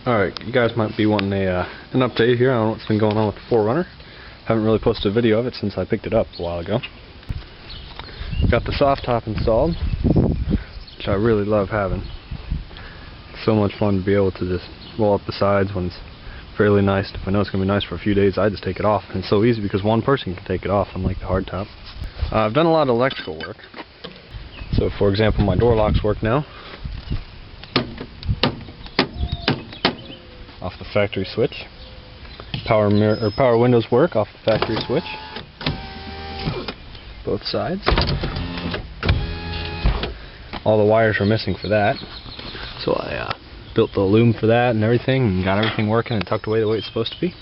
Alright, you guys might be wanting an update here on what's been going on with the 4Runner. Haven't really posted a video of it since I picked it up a while ago. Got the soft top installed, which I really love having. It's so much fun to be able to just roll up the sides when it's fairly nice. If I know it's going to be nice for a few days, I just take it off. And it's so easy because one person can take it off, unlike the hard top. I've done a lot of electrical work. So for example, my door locks work now off the factory switch. Power windows work off the factory switch. Both sides. All the wires are missing for that, so I built the loom for that and everything, and got everything working and tucked away the way it's supposed to be.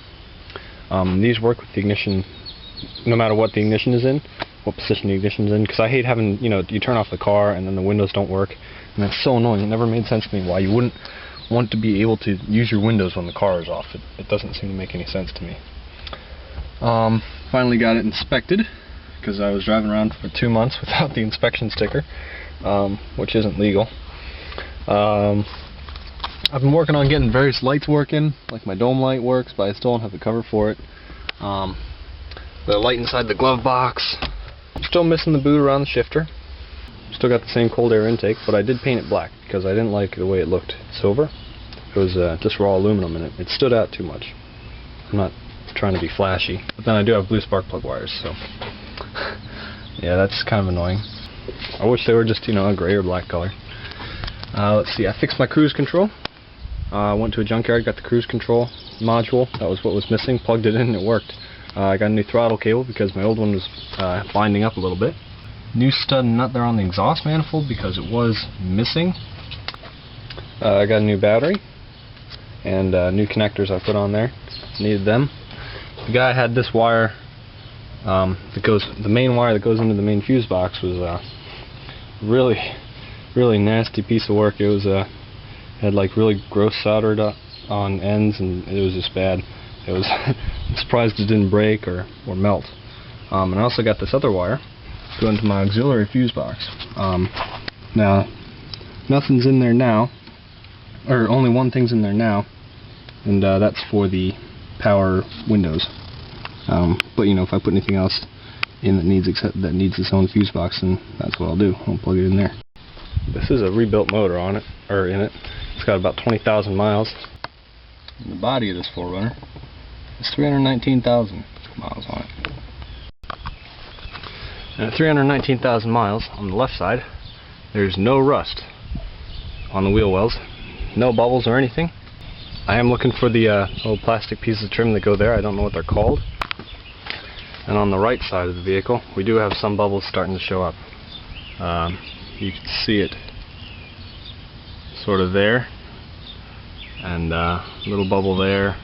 These work with the ignition, no matter what the ignition is in, what position the ignition is in, because I hate having, you turn off the car and then the windows don't work, and that's so annoying. It never made sense to me why you wouldn't want to be able to use your windows when the car is off. It doesn't seem to make any sense to me. Finally got it inspected, because I was driving around for 2 months without the inspection sticker, which isn't legal. I've been working on getting various lights working, like my dome light works, but I still don't have the cover for it. The light inside the glove box. I'm still missing the boot around the shifter. Still got the same cold air intake, but I did paint it black because I didn't like the way it looked silver. It was just raw aluminum, and it stood out too much. I'm not trying to be flashy, but then I do have blue spark plug wires, so yeah, that's kind of annoying. I wish they were just, a gray or black color. Let's see, I fixed my cruise control. I went to a junkyard, got the cruise control module. That was what was missing. Plugged it in and it worked. I got a new throttle cable because my old one was binding up a little bit. New stud and nut there on the exhaust manifold because it was missing. I got a new battery and new connectors I put on there. Needed them. The guy had this wire the main wire that goes into the main fuse box was really nasty piece of work. It was had like really gross soldered on ends, and it was just bad. It was I'm surprised it didn't break or melt. And I also got this other wire going to my auxiliary fuse box. Now nothing's in there now, or only one thing's in there now, and that's for the power windows. But if I put anything else in that needs its own fuse box, then that's what I'll do. I'll plug it in there. This is a rebuilt motor in it. It's got about 20,000 miles. And the body of this 4Runner is 319,000 miles on it. And at 319,000 miles on the left side, there's no rust on the wheel wells, no bubbles or anything. I am looking for the little plastic pieces of trim that go there. I don't know what they're called. And on the right side of the vehicle, we do have some bubbles starting to show up. You can see it sort of there, and a little bubble there,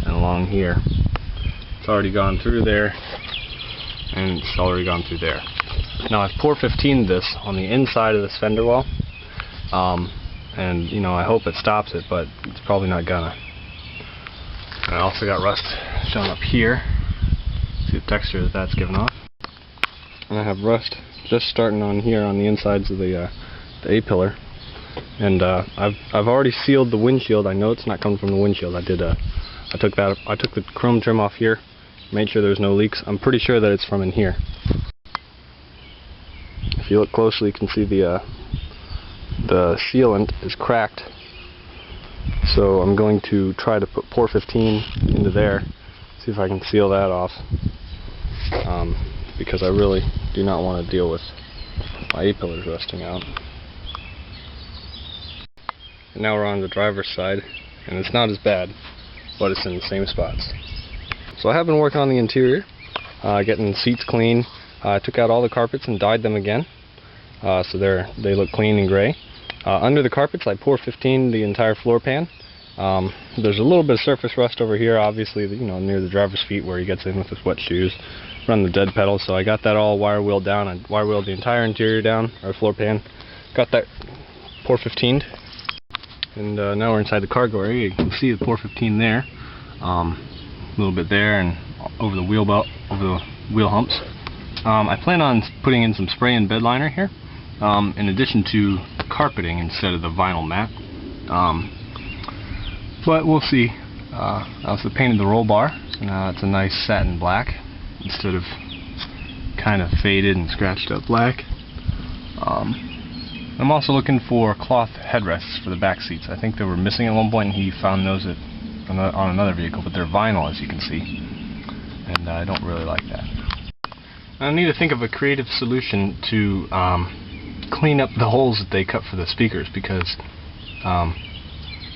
and along here. It's already gone through there, and it's already gone through there. Now I've 415'd this on the inside of this fender well, and I hope it stops it, but it's probably not gonna. And I also got rust showing up here. See the texture that's given off. And I have rust just starting on here on the insides of the A-pillar. And I've already sealed the windshield. I know it's not coming from the windshield. I took the chrome trim off here, made sure there's no leaks. I'm pretty sure that it's from in here. If you look closely, you can see the sealant is cracked. So I'm going to try to put Pour 15 into there, see if I can seal that off. Because I really do not want to deal with my A-pillars rusting out. And now we're on the driver's side, and it's not as bad, but it's in the same spots. So I have been working on the interior, getting seats clean. I took out all the carpets and dyed them again, so they look clean and gray. Under the carpets, I Pour 15 the entire floor pan. There's a little bit of surface rust over here, obviously, near the driver's feet where he gets in with his wet shoes. Run the dead pedal, so I got that all wire wheeled down. I wire wheeled the entire interior down, or floor pan. Got that Pour 15'd, and now we're inside the cargo area. You can see the Pour 15 there, a little bit there, and over the wheel humps. I plan on putting in some spray-in bed liner here, in addition to carpeting instead of the vinyl mat. But we'll see. I also painted the roll bar, so now it's a nice satin black instead of kind of faded and scratched up black. I'm also looking for cloth headrests for the back seats. I think they were missing at one point, and he found those on another vehicle, but they're vinyl, as you can see, and I don't really like that. I need to think of a creative solution to clean up the holes that they cut for the speakers, because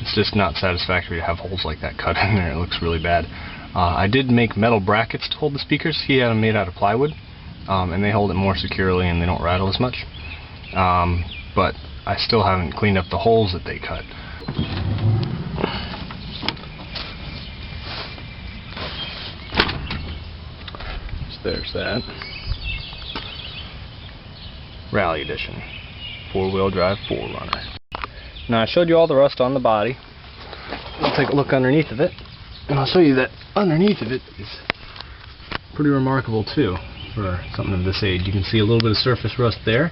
it's just not satisfactory to have holes like that cut in there. It looks really bad. I did make metal brackets to hold the speakers. He had them made out of plywood, and they hold it more securely and they don't rattle as much. But I still haven't cleaned up the holes that they cut. So there's that. Rally Edition. 4-wheel drive 4Runner. Now I showed you all the rust on the body. We'll take a look underneath of it, and I'll show you that underneath of it is pretty remarkable too for something of this age. You can see a little bit of surface rust there.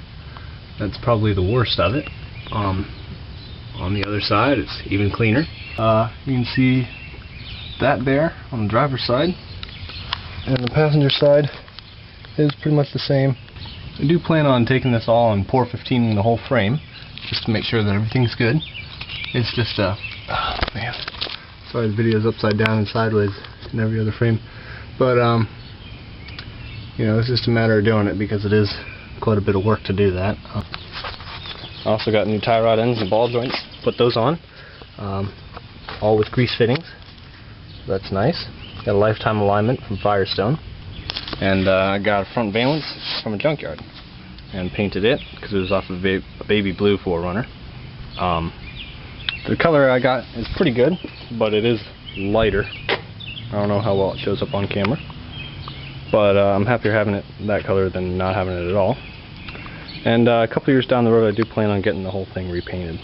That's probably the worst of it. On the other side, it's even cleaner. You can see that there on the driver's side, and the passenger side is pretty much the same. I do plan on taking this all and pour 15 in the whole frame, just to make sure that everything's good. It's just oh man, sorry the video's upside down and sideways in every other frame, but you know, it's just a matter of doing it because it is quite a bit of work to do that. I also got new tie rod ends and ball joints. Put those on, all with grease fittings. That's nice. Got a lifetime alignment from Firestone, and I got a front valance from a junkyard and painted it because it was off of a baby blue 4Runner. The color I got is pretty good, but it is lighter. I don't know how well it shows up on camera, but I'm happier having it that color than not having it at all. And a couple years down the road, I do plan on getting the whole thing repainted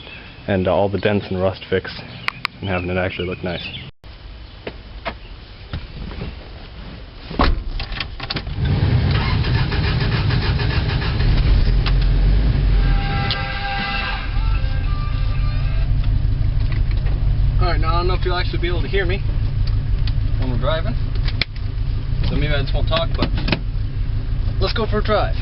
and all the dents and rust fixed and having it actually look nice. Alright, now I don't know if you'll actually be able to hear me when we're driving, so maybe I just won't talk, but let's go for a drive.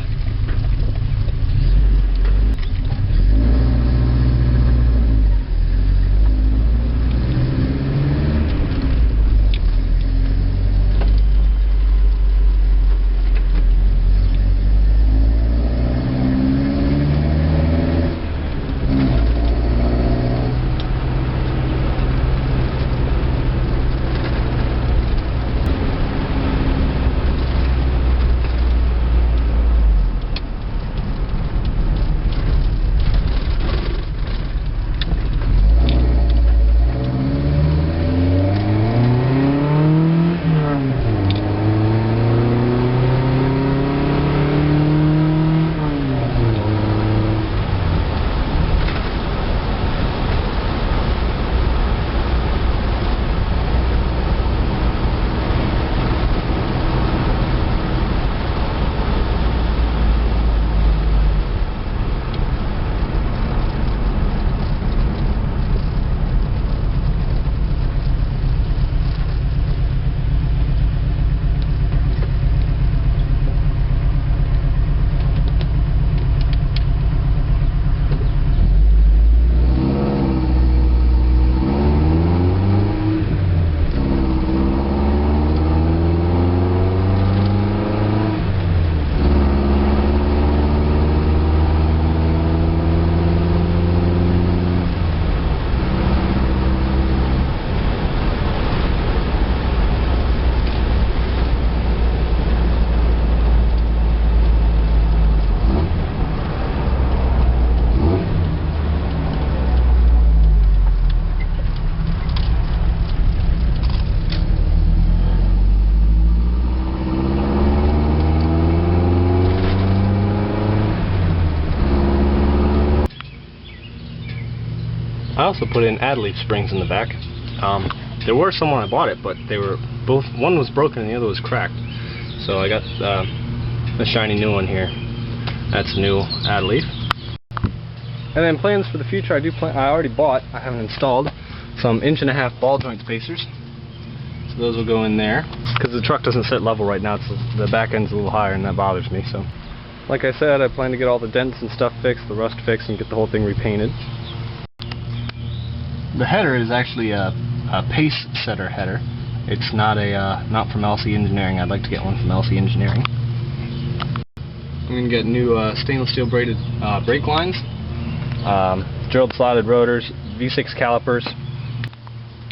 I also put in ad leaf springs in the back. There were some when I bought it, but they were both, one was broken and the other was cracked. So I got a shiny new one here. That's a new ad leaf. And then plans for the future, I already bought, I haven't installed, some 1.5" ball joint spacers. So those will go in there. Because the truck doesn't sit level right now, it's the back end's a little higher and that bothers me. So, like I said, I plan to get all the dents and stuff fixed, the rust fixed, and get the whole thing repainted. The header is actually a pace setter header. It's not not from LC Engineering. I'd like to get one from LC Engineering. I'm going to get new stainless steel braided brake lines, drilled slotted rotors, V6 calipers.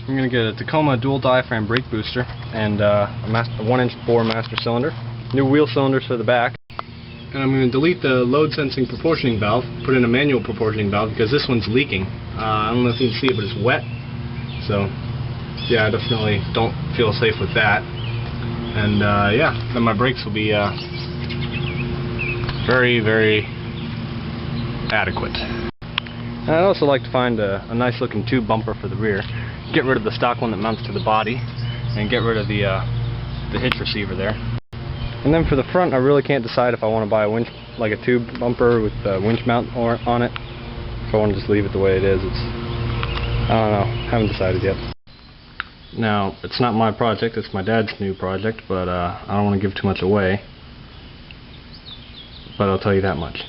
I'm going to get a Tacoma dual diaphragm brake booster and a 1-inch bore master cylinder. New wheel cylinders for the back. And I'm going to delete the load sensing proportioning valve, put in a manual proportioning valve because this one's leaking. I don't know if you can see it, but it's wet. So yeah, I definitely don't feel safe with that. And yeah, then my brakes will be very, very adequate. And I'd also like to find a nice looking tube bumper for the rear. Get rid of the stock one that mounts to the body, and get rid of the hitch receiver there. And then for the front, I really can't decide if I want to buy a winch, like a tube bumper with a winch mount on it. If I want to just leave it the way it is, I don't know. Haven't decided yet. Now, it's not my project, it's my dad's new project, but I don't want to give too much away. But I'll tell you that much.